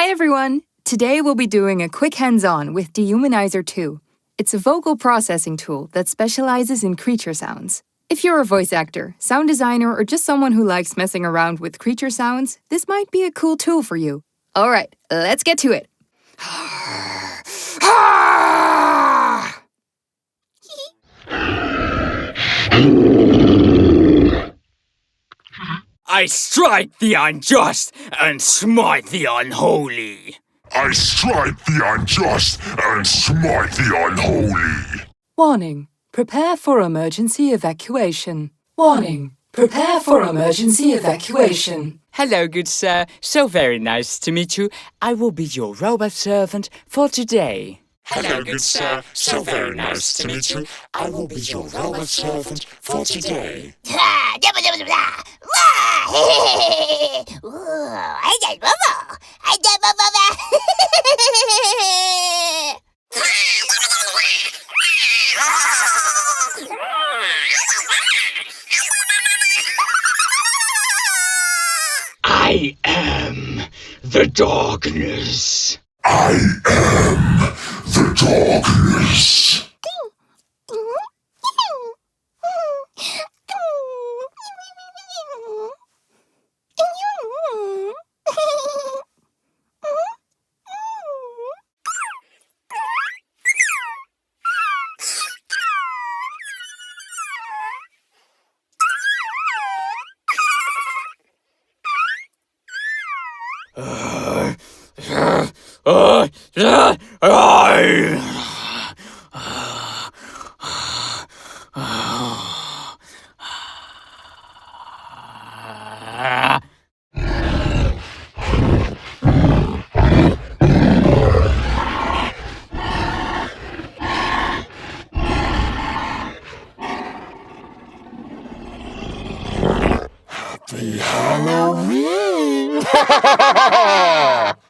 Hi everyone! Today we'll be doing a quick hands-on with Dehumaniser 2. It's a vocal processing tool that specializes in creature sounds. If you're a voice actor, sound designer, or just someone who likes messing around with creature sounds, this might be a cool tool for you. Alright, let's get to it! I strike the unjust and smite the unholy. I strike the unjust and smite the unholy. Warning. Prepare for emergency evacuation. Warning. Prepare for emergency evacuation. Hello, good sir. So very nice to meet you. I will be your robot servant for today. Hello, good sir. So very nice to meet you. I will be your robot servant for today. I am the darkness. I am the darkness. Happy Halloween!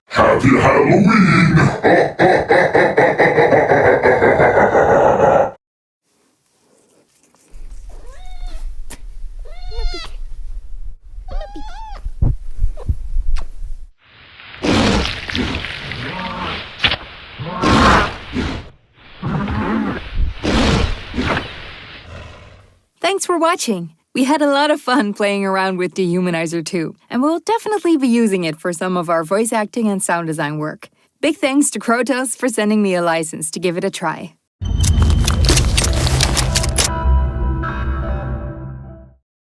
Happy Halloween! Thanks for watching! We had a lot of fun playing around with Dehumaniser 2, and we'll definitely be using it for some of our voice acting and sound design work. Big thanks to Krotos for sending me a license to give it a try.